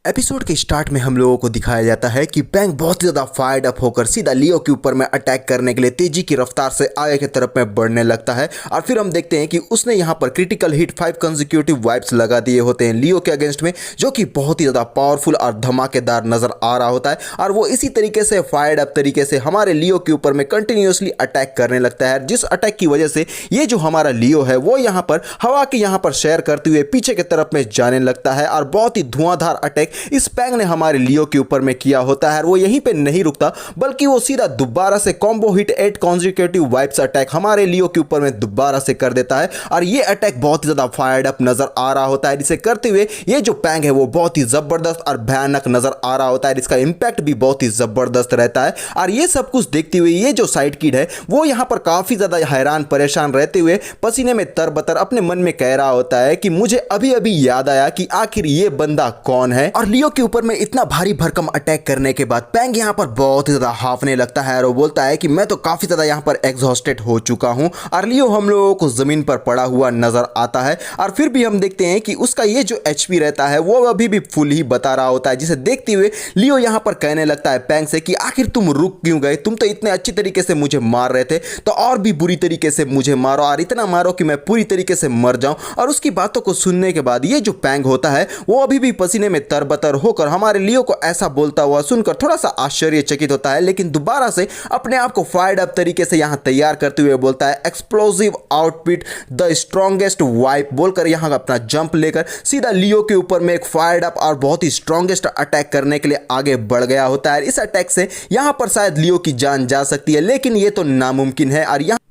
Episode के start में हम लोगों को दिखाया जाता है कि पैंग बहुत ही ज्यादा फायर्ड अप होकर सीधा लियो के ऊपर में अटैक करने के लिए तेजी की रफ्तार से आगे की तरफ में बढ़ने लगता है। और फिर हम देखते हैं कि उसने यहाँ पर क्रिटिकल हिट 5 कंसेक्यूटिव वाइप्स लगा दिए होते हैं लियो के अगेंस्ट में, जो कि बहुत ही ज्यादा पावरफुल और धमाकेदार नजर आ रहा होता है। और वो इसी तरीके से फायर्ड अप तरीके से हमारे लियो के ऊपर में कंटिन्यूसली अटैक करने लगता है, जिस अटैक की वजह से ये जो हमारा लियो है वो यहाँ पर हवा के यहाँ पर शेयर करते हुए पीछे की तरफ में जाने लगता है। और बहुत ही धुआंधार अटैक इस पैंग ने हमारे लियो के ऊपर में किया होता है। वो यहीं पे नहीं रुकता, बल्कि वो सीधा दोबारा से combo hit 8 consecutive wipes attack हमारे लियो के ऊपर में दोबारा से कर देता है। और ये अटैक बहुत ही ज्यादा फायर्ड अप नजर आ रहा होता है, जिसे करते हुए ये जो पैंग है वो बहुत ही जबरदस्त और भयानक नजर आ रहा होता है। इसका इंपैक्ट भी बहुत ही जबरदस्त रहता है। और ये सब कुछ देखते हुए ये जो साइड किड है वो यहाँ पर काफी ज्यादा हैरान परेशान रहते हुए पसीने में तरबतर अपने मन में कह रहा होता है कि मुझे अभी अभी याद आया कि आखिर ये बंदा कौन है। और लियो के ऊपर में इतना भारी भरकम अटैक करने के बाद पैंग यहाँ पर बहुत ही ज्यादा हाफने लगता है और वो बोलता है कि मैं तो काफी ज्यादा यहाँ पर एग्जॉस्टेड हो चुका हूँ। और लियो हम लोगों को जमीन पर पड़ा हुआ नजर आता है। और फिर भी हम देखते हैं कि उसका ये जो एचपी रहता है वो अभी भी फुल ही बता रहा होता है, जिसे देखते हुए लियो यहाँ पर कहने लगता है पैंग से कि आखिर तुम रुक क्यों गए, तुम तो इतने अच्छी तरीके से मुझे मार रहे थे, तो और भी बुरी तरीके से मुझे मारो और इतना मारो कि मैं पूरी तरीके से मर जाऊं। और उसकी बातों को सुनने के बाद ये जो पैंग होता है वो अभी भी पसीने में तरबतर होकर हमारे लियो को ऐसा बोलता हुआ सुनकर थोड़ा सा आश्चर्यचकित होता है, लेकिन दोबारा से अपने आप को फायर्ड अप तरीके से यहां तैयार करते हुए बोलता है एक्सप्लोसिव आउटपिट द स्ट्रॉन्गेस्ट वाइप बोलकर यहां अपना जंप लेकर सीधा लियो के ऊपर में एक फायर्ड अप और बहुत ही स्ट्रॉन्गेस्ट अटैक करने के लिए आगे बढ़ गया होता है। इस अटैक से यहां पर शायद लियो की जान जा सकती है, लेकिन ये तो नामुमकिन है।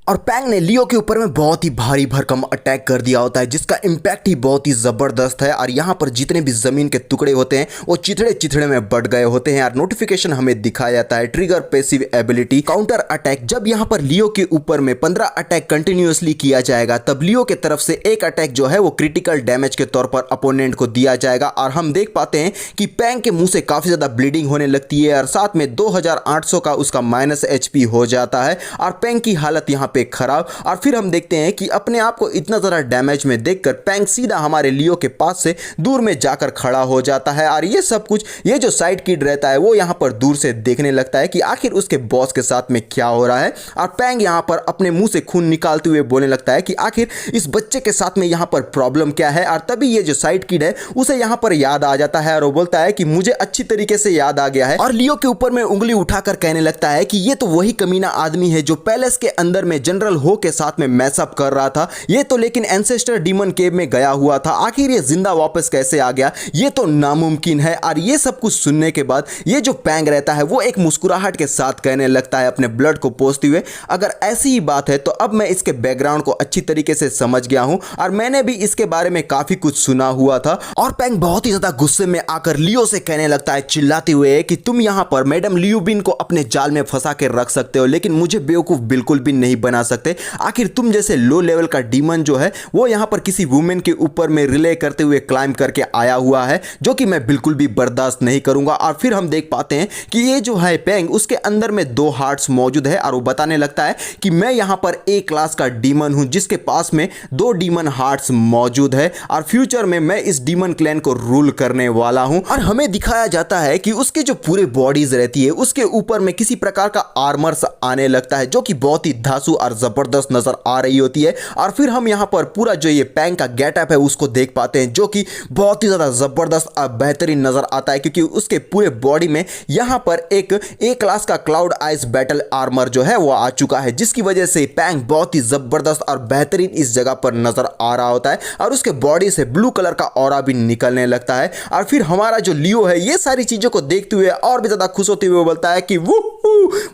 और पैंग ने लियो के ऊपर में बहुत ही भारी भरकम अटैक कर दिया होता है, जिसका इंपैक्ट ही बहुत ही जबरदस्त है। और यहाँ पर जितने भी जमीन के टुकड़े होते हैं वो चिथड़े चिथड़े में बढ़ गए होते हैं। और नोटिफिकेशन हमें दिखाया जाता है trigger passive ability counter attack. जब यहाँ पर लियो के ऊपर में 15 अटैक कंटिन्यूसली किया जाएगा तब लियो के तरफ से एक अटैक जो है वो क्रिटिकल डैमेज के तौर पर अपोनेंट को दिया जाएगा। और हम देख पाते हैं कि पैंग के मुंह से काफी ज्यादा ब्लीडिंग होने लगती है और साथ में 2800 का उसका माइनस एचपी हो जाता है और पैंग की हालत यहाँ पे खराब। और फिर हम देखते हैं कि अपने आप को इतना ज़्यादा डैमेज में देखकर पैंग सीधा हमारे लियो के पास से दूर में जाकर खड़ा हो जाता है। और ये सब कुछ ये जो साइड किड रहता है वो यहाँ पर दूर से देखने लगता है कि आखिर उसके बॉस के साथ में क्या हो रहा है। और पैंग यहाँ पर अपने मुंह से खून निकालते हुए बोलने लगता है कि आखिर इस बच्चे के साथ में यहाँ पर प्रॉब्लम क्या है। और तभी ये जो साइड किड है उसे यहाँ पर याद आ जाता है और वो बोलता है कि मुझे अच्छी तरीके से याद आ गया है। और लियो के ऊपर में उंगली उठाकर कहने लगता है कि ये तो वही कमीना आदमी है जो पैलेस के अंदर में जनरल हो के साथ में मैसअप कर रहा था। ये तो लेकिन एंसेस्टर डीमन केव में गया हुआ था, आखिर ये जिंदा वापस कैसे आ गया, ये तो नामुमकिन है। और ये सब कुछ सुनने के बाद ये जो पैंग रहता है वो एक मुस्कुराहट के साथ कहने लगता है अपने ब्लड को पोंछते हुए, अगर ऐसी ही बात है तो अब मैं इसके बैकग्राउंड को अच्छी तरीके से समझ गया हूं और मैंने भी इसके बारे में काफी कुछ सुना हुआ था। और पैंग बहुत ही ज्यादा गुस्से में आकर लियो से कहने लगता है चिल्लाते हुए कि तुम यहां पर मैडम लियूबिन को अपने जाल में फंसा के रख सकते हो, लेकिन मुझे बेवकूफ बिल्कुल भी नहीं बना सकते। आखिर तुम जैसे लो लेवल का डीमन जो है वो यहां पर किसी वुमेन के ऊपर में रिले करते हुए क्लाइंब करके आया हुआ है, जो कि मैं बिल्कुल भी बर्दाश्त नहीं करूंगा। और फिर हम देख पाते हैं कि ये जो है पैंग उसके अंदर में 2 हार्ट्स मौजूद है और वो बताने लगता है कि मैं यहां पर ए क्लास का डीमन हूं जिसके पास में 2 डीमन हार्ट्स मौजूद है और फ्यूचर में मैं इस डीमन क्लैन को रूल करने वाला हूं। और हमें दिखाया जाता है कि उसके जो पूरे बॉडीज रहती है उसके ऊपर में किसी प्रकार का आर्मर्स आने लगता है, जो कि बहुत ही धांसू और जबरदस्त नजर आ रही होती है। और फिर हम यहां पर पूरा जो ये पैंग का गेटअप है उसको देख पाते हैं, जो कि बहुत ही ज्यादा जबरदस्त और बेहतरीन नजर आता है, क्योंकि उसके पूरे बॉडी में यहां पर एक ए क्लास का क्लाउड आइस बैटल आर्मर जो है वो आ चुका है, जिसकी वजह से पैंग बहुत ही जबरदस्त और बेहतरीन इस जगह पर नजर आ रहा होता है। और उसके बॉडी से ब्लू कलर का ऑरा भी निकलने लगता है। और फिर हमारा जो लियो है ये सारी चीजों को देखते हुए और भी ज्यादा खुश होते हुए बोलता है कि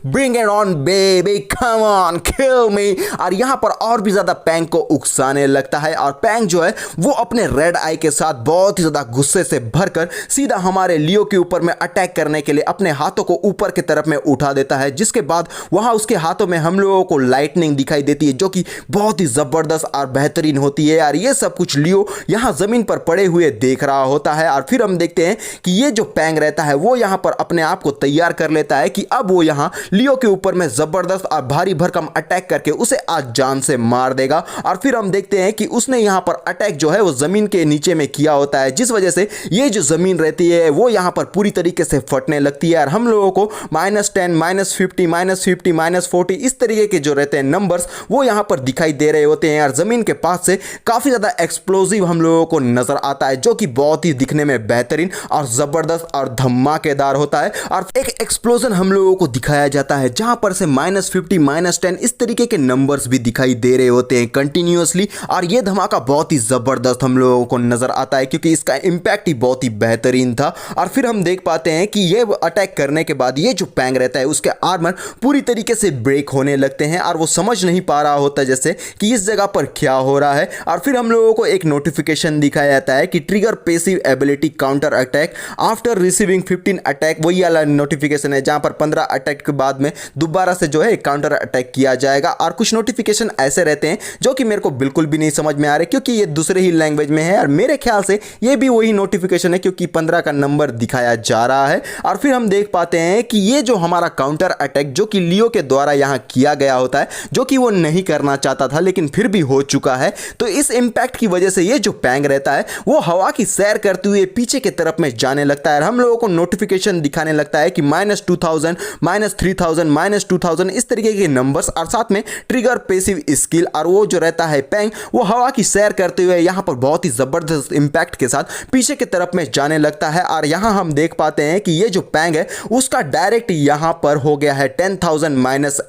bring it on baby, come on kill me. और यहां पर और भी ज्यादा पैंग को उकसाने लगता है। और पैंग जो है वो अपने रेड आई के साथ बहुत ही ज्यादा गुस्से से भरकर सीधा हमारे लियो के ऊपर में अटैक करने के लिए अपने हाथों को ऊपर की तरफ में उठा देता है, जिसके बाद वहां उसके हाथों में हम लोगों को लाइटनिंग दिखाई देती है, जो कि बहुत ही जबरदस्त और बेहतरीन होती है। यार ये सब कुछ लियो यहां जमीन पर पड़े हुए देख रहा होता है। और फिर हम देखते हैं कि ये जो पैंग रहता है वो यहां पर अपने आप को तैयार कर लेता है कि अब वो यहाँ लियो के ऊपर में जबरदस्त और भारी भरकम अटैक करके उसे आज जान से मार देगा। और फिर हम देखते हैं कि उसने यहाँ पर अटैक जो है वो जमीन के नीचे में किया होता है, जिस वजह से ये जो जमीन रहती है वो यहाँ पर पूरी तरीके से फटने लगती है और हम लोगों को -10 -50 -50 -40 इस तरीके के जो रहते हैं नंबर्स वो यहाँ पर दिखाई दे रहे होते हैं और जमीन के पास से काफी ज्यादा एक्सप्लोजिव हम लोगों को नजर आता है, जो कि बहुत ही दिखने में बेहतरीन और जबरदस्त और धमाकेदार होता है। और एक एक्सप्लोजन हम लोगों को दिखाया जाता है जहां पर से -50 -10 इस तरीके के नंबर्स भी दिखाई दे रहे होते हैं कंटिन्यूअसली। और ये धमाका बहुत ही जबरदस्त हम लोगों को नजर आता है क्योंकि इसका इंपैक्ट ही बहुत ही बेहतरीन था। और फिर हम देख पाते हैं कि ये अटैक करने के बाद ये जो पैंग रहता है उसके आर्मर पूरी तरीके से ब्रेक होने लगते हैं और वो समझ नहीं पा रहा होता जैसे कि इस जगह पर क्या हो रहा है। और फिर हम लोगों को एक नोटिफिकेशन दिखाया जाता है कि trigger passive ability counter attack after receiving 15 attack, वही वाला नोटिफिकेशन है जहां पर 15 अटैक के बाद में दोबारा से जो है काउंटर अटैक किया जाएगा। और कुछ नोटिफिकेशन ऐसे रहते हैं जो कि मेरे को बिल्कुल भी नहीं समझ में आ रहे क्योंकि ये दूसरे ही लैंग्वेज में है और मेरे ख्याल से ये भी वही नोटिफिकेशन है क्योंकि 15 का नंबर दिखाया जा रहा है। और फिर हम देख पाते हैं कि ये जो हमारा काउंटर अटैक जो कि लियो के द्वारा यहां किया गया होता है, जो कि वो नहीं करना चाहता था लेकिन फिर भी हो चुका है, तो इस इंपैक्ट की वजह से ये जो पैंग रहता है वो हवा की सैर करते हुए पीछे की तरफ में जाने लगता है। हम लोगों को नोटिफिकेशन दिखाने लगता है कि -2000 -3000 -2000 इस तरीके के नंबर्स और साथ में ट्रिगर पैसिव स्किल। और वो जो रहता है पैंग वो हवा की सैर करते हुए यहां पर बहुत ही जबरदस्त इंपैक्ट के साथ पीछे की तरफ में जाने लगता है। और यहां हम देख पाते हैं कि ये जो पैंग है उसका डायरेक्ट यहां पर हो गया है 10,000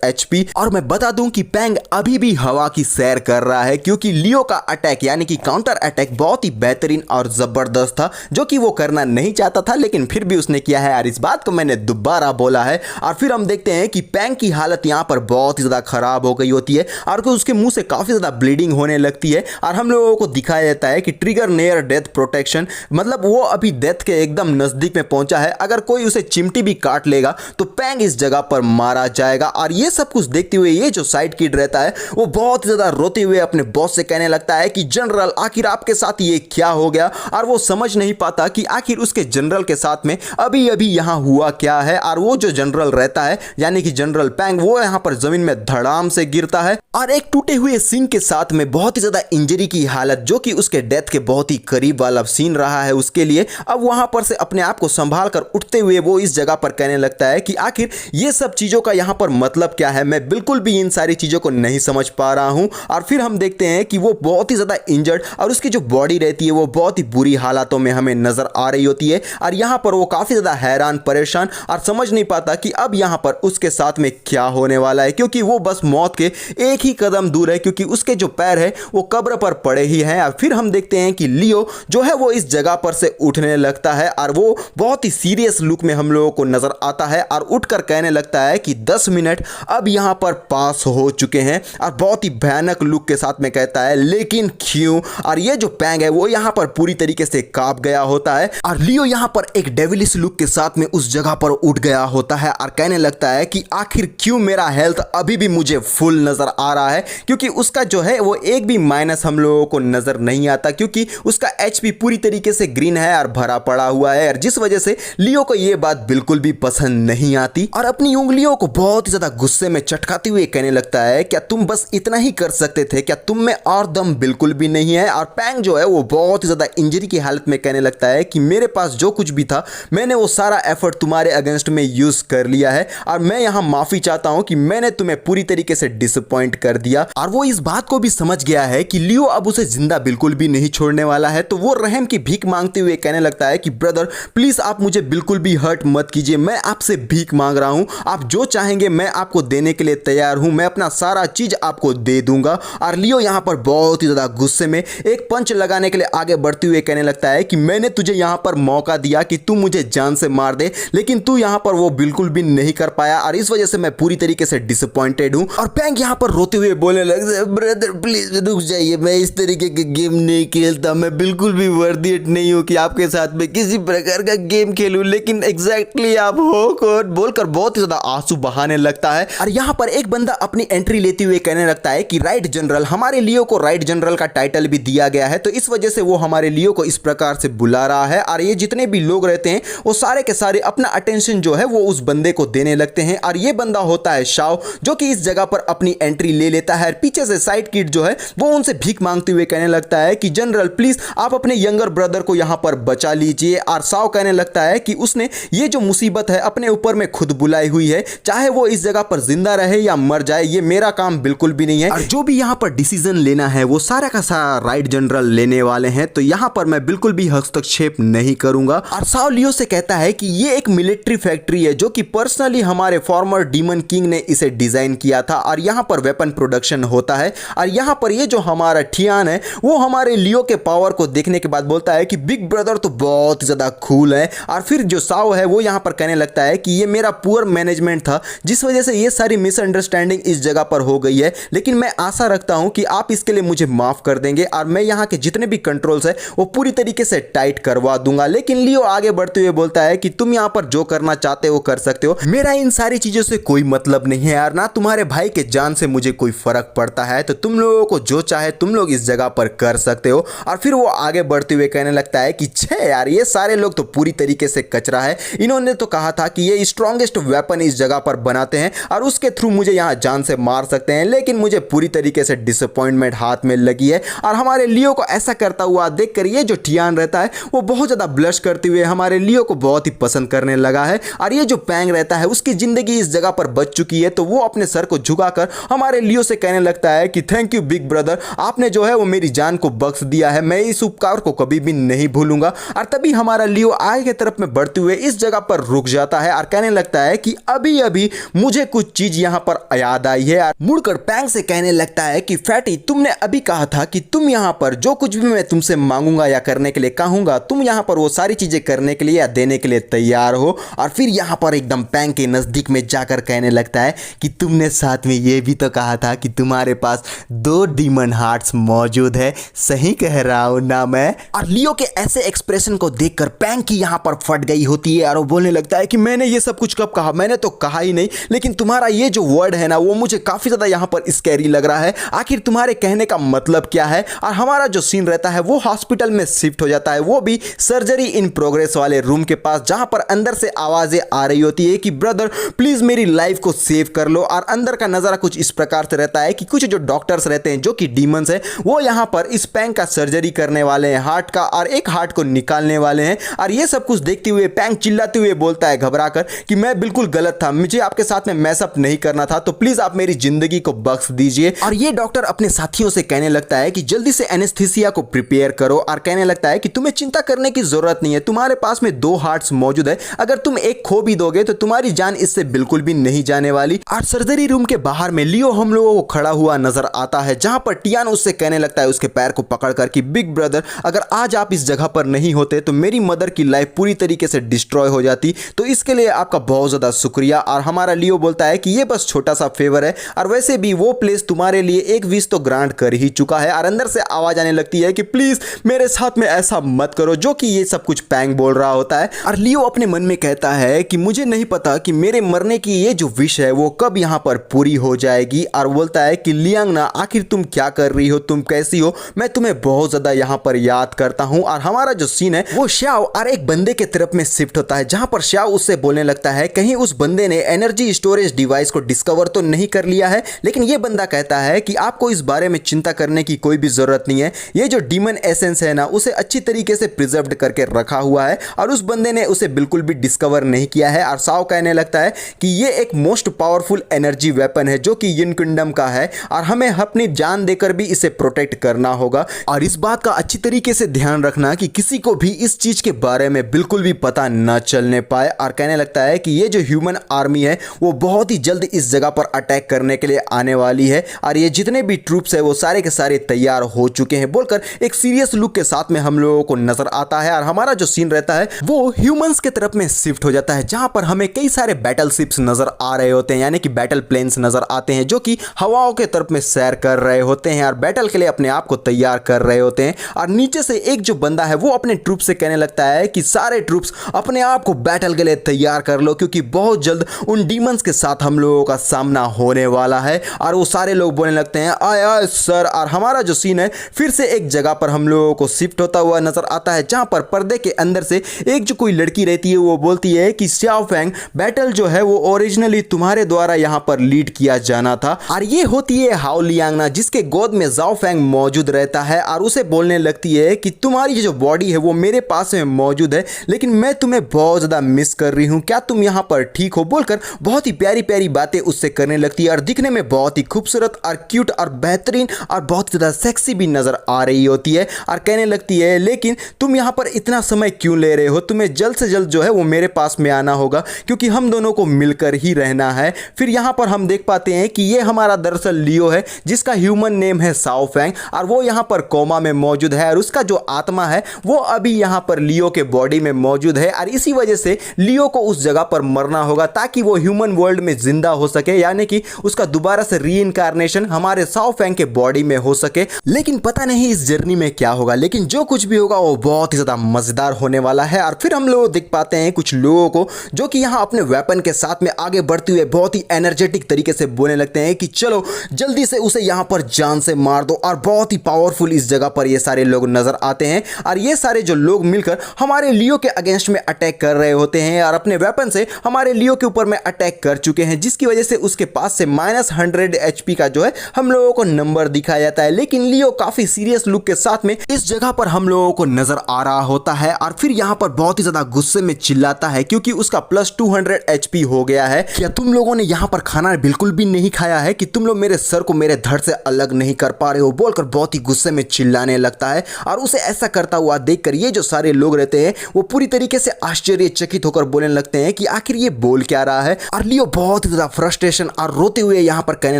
-HP। और मैं बता दूं कि पैंग अभी भी हवा की सैर कर रहा है क्योंकि लियो का अटैक यानी कि काउंटर अटैक बहुत ही बेहतरीन और जबरदस्त था, जो कि वो करना नहीं चाहता था लेकिन फिर भी उसने किया है और इस बात को मैंने दोबारा बोला है। और फिर हम देखते हैं कि पैंग की हालत यहां पर बहुत ही ज्यादा खराब हो गई होती है और उसके मुंह से काफी ज्यादा ब्लीडिंग होने लगती है। और हम लोगों को दिखाया जाता है कि ट्रिगर नियर डेथ प्रोटेक्शन, मतलब वो अभी डेथ के एकदम नजदीक में पहुंचा है, अगर कोई उसे चिमटी भी काट लेगा तो पैंग इस जगह पर मारा जाएगा। और ये सब कुछ देखते हुए ये जो साइड किड रहता है वो बहुत ज्यादा रोते हुए अपने बॉस से कहने लगता है कि जनरल आखिर आपके साथ ये क्या हो गया। और वो समझ नहीं पाता कि आखिर उसके जनरल के साथ में अभी अभी यहां हुआ क्या है। और वो जो जनरल रहता है यानी कि जनरल पैंग वो यहां पर जमीन में धड़ाम से गिरता है और एक टूटे हुए सिंह के साथ में बहुत ही ज्यादा इंजरी की हालत, जो कि उसके डेथ के बहुत ही करीब वाला सीन रहा है उसके लिए। अब वहां पर से अपने आप को संभाल कर उठते हुए वो इस जगह पर कहने लगता है कि आखिर ये सब चीजों का यहां पर मतलब क्या है, मैं बिल्कुल भी इन सारी चीजों को नहीं समझ पा रहा हूं। और फिर हम देखते हैं कि वो बहुत ही ज्यादा इंजर्ड और उसकी जो बॉडी रहती है वो बहुत ही बुरी हालातों में हमें नजर आ रही होती है। और यहां पर वो काफी ज्यादा हैरान परेशान और समझ नहीं पाता कि अब यहां पर उसके साथ में क्या होने वाला है, क्योंकि वो बस मौत के एक ही कदम दूर है क्योंकि उसके जो पैर है वो कब्र पर पड़े ही हैं। और फिर हम देखते हैं कि लियो जो है वो इस जगह पर से उठने लगता है और वो बहुत ही सीरियस लुक में हम लोगों को नजर आता है और उठकर कहने लगता है कि 10 मिनट अब यहां पर पास हो चुके हैं। और बहुत ही भयानक लुक के साथ में कहता है लेकिन क्यों। और ये जो पैंग है वो यहां पर पूरी तरीके से कांप गया होता है और लियो यहां पर एक डेविलिश लुक के साथ में उस जगह पर उठ गया होता है और कहने लगता है कि आखिर क्यों मेरा हेल्थ अभी भी मुझे फुल नजर आ रहा है, क्योंकि उसका जो है वो एक भी माइनस हम लोगों को नजर नहीं आता क्योंकि उसका HP पूरी तरीके से ग्रीन है और भरा पड़ा हुआ है। और जिस वजह से लियो को ये बात बिल्कुल भी पसंद नहीं आती और अपनी उंगलियों को बहुत ही ज्यादा गुस्से में चटकाते हुए कहने लगता है क्या तुम बस इतना ही कर सकते थे, क्या तुम में और दम बिल्कुल भी नहीं है। और पैंग जो है वो बहुत ही ज्यादा इंजरी की हालत में कहने लगता है कि मेरे पास जो कुछ भी था मैंने वो सारा एफर्ट तुम्हारे अगेंस्ट में यूज कर लिया है और मैं यहां माफी चाहता हूं कि मैंने तुम्हें पूरी तरीके से डिसअपॉइंट कर दिया। और वो इस बात को भी समझ गया है कि लियो अब उसे जिंदा बिल्कुल भी नहीं छोड़ने वाला है, तो वो रहम की भीख मांगते हुए कहने लगता है कि ब्रदर प्लीज आप मुझे बिल्कुल भी हर्ट मत कीजिए, मैं आपसे भीख मांग रहा हूं, आप जो चाहेंगे मैं आपको देने के लिए तैयार हूं, मैं अपना सारा चीज आपको दे दूंगा। और लियो यहां पर बहुत ही ज्यादा गुस्से में एक पंच लगाने के लिए आगे बढ़ते हुए कहने लगता है कि मैंने तुझे यहां पर मौका दिया कि तू मुझे जान से मार दे, लेकिन तू यहां पर वो बिल्कुल भी नहीं कर पाया और इस वजह से मैं पूरी तरीके से डिसअपॉइंटेड हूं। और पैंग यहां पर रोते हुए बोलने लगे ब्रदर प्लीज रुक जाइए, मैं इस तरीके के गेम नहीं खेलता, मैं बिल्कुल भी वर्दी इट नहीं हूं कि आपके साथ में किसी प्रकार का गेम खेलूं, लेकिन एग्जैक्टली आप हो कौन बोलकर बहुत ही ज्यादा आंसू बहाने लगता है। और यहां पर एक बंदा अपनी एंट्री लेते हुए कहने लगता है कि राइट जनरल, हमारे लियो को राइट जनरल का टाइटल भी दिया गया है, तो इस वजह से वो हमारे लियो को इस प्रकार से बुला रहा है। और ये जितने भी लोग रहते हैं वो सारे के सारे अपना अटेंशन जो है वो उस बंदे को देने लगते हैं और ये बंदा होता है शाओ, जो कि इस जगह पर अपनी एंट्री ले लेता है। पीछे से साइड किड जो है वो उनसे भीख मांगते हुए कहने लगता है कि जनरल प्लीज आप अपने यंगर ब्रदर को यहां पर बचा लीजिए। और शाओ कहने लगता है कि उसने ये जो मुसीबत है अपने ऊपर में खुद बुलाई हुई है, चाहे वो इस जगह पर जिंदा रहे या मर जाए ये मेरा काम बिल्कुल भी नहीं है, और जो भी यहां पर डिसीजन लेना है वो सारा का सारा राइट जनरल लेने वाले हैं, तो यहां पर मैं बिल्कुल भी हस्तक्षेप नहीं करूंगा। और शाओ लियो से कहता है कि ये एक मिलिट्री फैक्ट्री है जो कि पर्सनली हमारे फॉर्मर डीमन किंग ने इसे डिजाइन किया था और यहां पर वेपन प्रोडक्शन होता है। और यहां पर ये जो हमारा ठियान है वो हमारे लियो के पावर को देखने के बाद बोलता है कि बिग ब्रदर तो बहुत ज्यादा कूल है। और फिर जो शाओ है वो यहां पर कहने लगता है कि ये मेरा पुअर मैनेजमेंट था जिस वजह से ये सारी मिसअंडरस्टैंडिंग इस जगह पर हो गई है, लेकिन मैं आशा रखता हूं कि आप इसके लिए मुझे माफ कर देंगे और मैं यहां के जितने भी कंट्रोल्स है वो पूरी तरीके से टाइट करवा दूंगा। लेकिन लियो आगे बढ़ते हुए बोलता है कि तुम यहां पर जो करना चाहते हो कर सकते हो, मेरा इन सारी चीजों से कोई मतलब नहीं है यार, ना तुम्हारे भाई के जान से मुझे कोई फर्क पड़ता है, तो तुम लोगों को जो चाहे तुम लोग इस जगह पर कर सकते हो। और फिर वो आगे बढ़ते हुए कहने लगता है कि छे यार ये सारे लोग तो पूरी तरीके से कचरा है, इन्होंने तो कहा था कि ये स्ट्रॉन्गेस्ट वेपन इस जगह पर बनाते हैं और उसके थ्रू मुझे यहां जान से मार सकते हैं, लेकिन मुझे पूरी तरीके से डिसअपॉइंटमेंट हाथ में लगी है। और हमारे लियो को ऐसा करता हुआ देखकर ये जो ठियान रहता है वो बहुत ज्यादा ब्लश करते हुए हमारे लियो को बहुत ही पसंद करने लगा है। और ये जो पैंग रहता है उसकी जिंदगी इस जगह पर बच चुकी है, तो वो अपने सर को झुकाकर हमारे लियो से कहने लगता है कि थैंक यू बिग ब्रदर, आपने जो है वो मेरी जान को बख्श दिया है, मैं इस उपकार को कभी भी नहीं भूलूंगा। और तभी हमारा लियो आगे की तरफ में बढ़ते हुए इस जगह पर रुक जाता है और कहने लगता है कि अभी अभी मुझे कुछ चीज यहां पर याद आई है। मुड़कर पैंग से कहने लगता है कि फैटी तुमने अभी कहा था कि तुम यहां पर जो कुछ भी मैं तुमसे मांगूंगा या करने के लिए कहूंगा तुम यहां पर वो सारी चीजें करने के लिए या देने के लिए तैयार हो। और फिर यहां पर एकदम पैंग के नजदीक में जाकर कहने लगता है कि तुमने साथ में ये भी तो कहा था कि तुम्हारे पास 2 डीमन हार्ट्स मौजूद है, सही कह रहा हूं ना मैं? और लियो के ऐसे एक्सप्रेशन को देखकर पैंग की यहां पर फट गई होती है और वो बोलने लगता है कि मैंने ये सब कुछ कब कहा, मैंने तो कहा ही नहीं, लेकिन तुम्हारा ये जो वर्ड है ना वो मुझे काफी ज्यादा यहां पर स्कैरी लग रहा है, आखिर तुम्हारे कहने का मतलब क्या है? और हमारा जो सीन रहता है वो हॉस्पिटल में शिफ्ट हो जाता है, वो भी सर्जरी इन प्रोग्रेस वाले रूम के पास, जहां पर अंदर से आवाजें आ रही होती है कि ब्रदर प्लीज मेरी लाइफ को सेव कर लो। और अंदर का नजारा कुछ इस प्रकार से रहता है कि कुछ जो डॉक्टर्स रहते हैं जो कि डीमंस है वो यहां पर इस पैंग का सर्जरी करने वाले हैं, हार्ट का, और एक हार्ट को निकालने वाले हैं। और ये सब कुछ देखते हुए पैंग चिल्लाते हुए बोलता है घबराकर कि मैं बिल्कुल गलत था, मुझे आपके साथ में मैसअप नहीं करना था, तो प्लीज आप मेरी जिंदगी को बख्श दीजिए। और ये डॉक्टर अपने साथियों से कहने लगता है कि जल्दी से एनेस्थीसिया को प्रिपेयर करो और कहने लगता है कि तुम्हें चिंता करने की जरूरत नहीं है, तुम्हारे पास में 2 हार्ट्स मौजूद है, अगर तुम एक खो भी दोगे तो तुम्हारी जान इससे बिल्कुल भी नहीं जाने वाली। और सर्जरी रूम के बाहर में लियो हम लोगों को खड़ा हुआ नजर आता है, जहां पर टियान उससे कहने लगता है उसके पैर को पकड़कर कि बिग ब्रदर अगर आज आप इस जगह पर नहीं होते तो मेरी मदर की लाइफ पूरी तरीके से डिस्ट्रॉय हो जाती, तो इसके लिए आपका बहुत ज्यादा शुक्रिया। और हमारा लियो बोलता है कि ये बस छोटा सा फेवर है, और वैसे भी वो प्लेस तुम्हारे लिए एक विश तो ग्रांट कर ही चुका है। और अंदर से आवाज आने लगती है कि प्लीज मेरे साथ में ऐसा मत करो, जो कि ये सब कुछ पैंग बोल रहा होता है। और लियो अपने मन में कहता है कि मुझे नहीं पता कि मेरे मरने की ये जो विश है वो कब यहां पर पूरी हो जाएगी। और बोलता है कि लियांग ना आखिर तुम क्या कर रही हो, तुम कैसी हो, मैं तुम्हें बहुत ज्यादा यहां पर याद करता हूं। और हमारा जो सीन है वो श्याओ और एक बंदे के तरफ में शिफ्ट होता है, जहां पर श्याओ उससे बोलने लगता है कहीं उस बंदे ने एनर्जी स्टोरेज डिवाइस को डिस्कवर तो नहीं कर लिया है। लेकिन ये बंदा कहता है कि आपको इस बारे में चिंता करने की कोई भी जरूरत नहीं है, ये जो डीमन एसेंस है ना उसे अच्छी तरीके से प्रिजर्व्ड करके रखा हुआ है और उस बंदे ने उसे बिल्कुल भी डिस्कवर नहीं किया है। और शाओ कहने लगता है कि ये एक मोस्ट पावरफुल एनर्जी वेपन है जो कि यिन किंगडम का है और हमें अपनी जान देकर भी इसे प्रोटेक्ट करना होगा। और इस बात का अच्छी तरीके से ध्यान रखना कि किसी को भी इस चीज के बारे में बिल्कुल भी पता न चलने पाए। और कहने लगता है कि ये जो ह्यूमन आर्मी है वो बहुत ही जल्द इस जगह पर अटैक करने के लिए आने वाली है और ये जितने भी ट्रूप्स है वो सारे के सारे तैयार हो चुके हैं, बोलकर एक सीरियस लुक के साथ में हम लोगों को नजर आता है। और हमारा जो सीन रहता है वो ह्यूमंस के तरफ में शिफ्ट हो जाता है, जहां पर हमें कई सारे बैटल शिप्स नजर आ रहे होते हैं, यानी कि बैटल प्लेन्स नजर आते हैं जो कि हवाओं के तरफ में सैर कर रहे होते हैं और बैटल के लिए अपने आप को तैयार कर रहे होते हैं। और नीचे से एक जो बंदा है वो अपने ट्रूप से कहने लगता है कि सारे ट्रूप्स अपने आप को बैटल के लिए तैयार कर लो, क्योंकि बहुत जल्द उन डीमंस के साथ हम लोगों का सामना होने वाला है। और वो सारे लोग बोलने लगते हैं आय आय सर। और हमारा जो सीन है फिर से एक जगह पर हम लोगों को शिफ्ट होता हुआ नजर आता है, जहां पर पर्दे के अंदर से एक जो कोई लड़की रहती है वो बोलती है कि श्याओ फैंग बैटल जो है वो ओरिजिनली तुम्हारे द्वारा यहाँ पर लीड किया जाना था। और ये होती है हाओ लियांगना, जिसके गोद में जाओ फेंग मौजूद रहता है और उसे बोलने लगती है कि तुम्हारी जो बॉडी है वो मेरे पास में मौजूद है, लेकिन मैं तुम्हें बहुत ज़्यादा मिस कर रही हूँ, क्या तुम यहाँ पर ठीक हो, बोलकर बहुत ही प्यारी प्यारी बातें उससे करने लगती है और दिखने में बहुत ही खूबसूरत और क्यूट और बेहतरीन और बहुत ज़्यादा सेक्सी भी नज़र आ रही होती है। और कहने लगती है लेकिन तुम यहाँ पर इतना समय क्यों ले रहे हो, तुम्हें जल्द से जल्द जो है वो मेरे पास में आना होगा क्योंकि हम दोनों को मिलकर ही रहना है। फिर यहाँ पर हम देख पाते हैं कि ये हमारा दरअसल लियो है, जिसका ह्यूमन नेम है साओ फेंग, और वो यहाँ पर कोमा में मौजूद है और उसका जो आत्मा है वो अभी यहाँ पर लियो के बॉडी में मौजूद है। और इसी वजह से लियो को उस जगह पर मरना होगा ताकि वो ह्यूमन वर्ल्ड में जिंदा हो सके, यानी कि उसका दोबारा से रीइंकार्नेशन हमारे साओ फेंग के बॉडी में हो सके। लेकिन पता नहीं इस जर्नी में क्या होगा, लेकिन जो कुछ भी होगा वो बहुत ही ज़्यादा मज़ेदार होने वाला है। और फिर हम लोग देख पाते हैं कुछ लोगों को जो कि यहाँ अपने वेपन के साथ में आगे बढ़ते हुए बहुत ही एनर्जेटिक तरीके से बोलने लगते हैं कि चलो जल्दी से उसे यहाँ पर जान से मार दो। और बहुत ही पावरफुल इस जगह पर ये सारे लोग नजर आते हैं और ये सारे जो लोग मिलकर हमारे लियो के अगेंस्ट में अटैक कर रहे होते हैं और अपने वेपन से हमारे लियो के ऊपर में अटैक कर चुके हैं, जिसकी वजह से उसके पास से -100 HP का जो है हम लोगों को नंबर दिखाया जाता है। लेकिन लियो काफी सीरियस लुक के साथ में इस जगह पर हम लोगों को नजर आ रहा होता है और फिर यहाँ पर बहुत ही ज्यादा गुस्से में चिल्लाता है क्योंकि उसका +200 HP हो गया है। क्या तुम लोगों ने यहाँ पर खाना बिल्कुल भी नहीं खाया है कि तुम लोग मेरे सर को मेरे धड़ से अलग नहीं कर पा रहे हो, बोलकर बहुत ही गुस्से में चिल्लाने लगता है। और उसे ऐसा करता हुआ देखकर ये जो सारे लोग रहते हैं वो पूरी तरीके से आश्चर्यचकित होकर बोलने लगते हैं कि आखिर ये बोल क्या रहा है। और लियो बहुत ही ज्यादा फ्रस्ट्रेशन और रोते हुए यहाँ पर कहने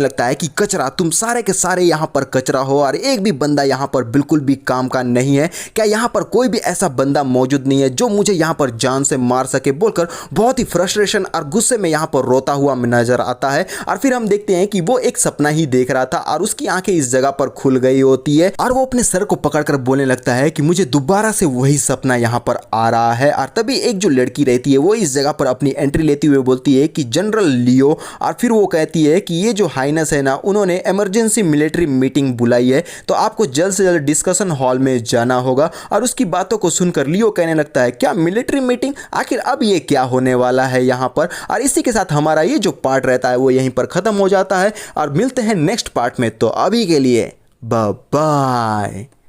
लगता है कि कचरा, तुम सारे के सारे यहाँ पर कचरा हो और एक भी बंदा यहाँ पर बिल्कुल भी काम का नहीं है। क्या यहाँ पर कोई भी ऐसा बंदा मौजूद नहीं है जो मुझे यहाँ पर जान से मार सके, बोलकर बहुत ही फ्रस्ट्रेशन और गुस्से में यहाँ पर रोता हुआ नजर आता है। और फिर हम देखते हैं कि वो एक सपना ही देख रहा था और उसकी आंखें इस जगह पर खुल गई होती है और वो अपने सर को पकड़कर बोलने लगता है कि मुझे दोबारा से वही सपना यहाँ पर आ रहा है। और तभी एक जो लड़की रहती है वो इस जगह पर अपनी एंट्री लेती हुए बोलती है कि जनरल लियो, और फिर वो कहती है कि ये जो हाइनेस है ना, उन्होंने इमरजेंसी मिलिट्री मीटिंग बुलाई है तो आपको जल्द से जल्द डिस्कशन हॉल में जाना होगा। और उसकी बातों को सुनकर लियो कहने लगता है क्या मिलिट्री मीटिंग, आखिर अब ये क्या होने वाला है यहाँ पर। और इसी के साथ हमारा ये जो पार्ट रहता है वो यहीं पर खत्म हो जाता है और मिलते हैं नेक्स्ट पार्ट में। तो अभी के लिए बाय बाय।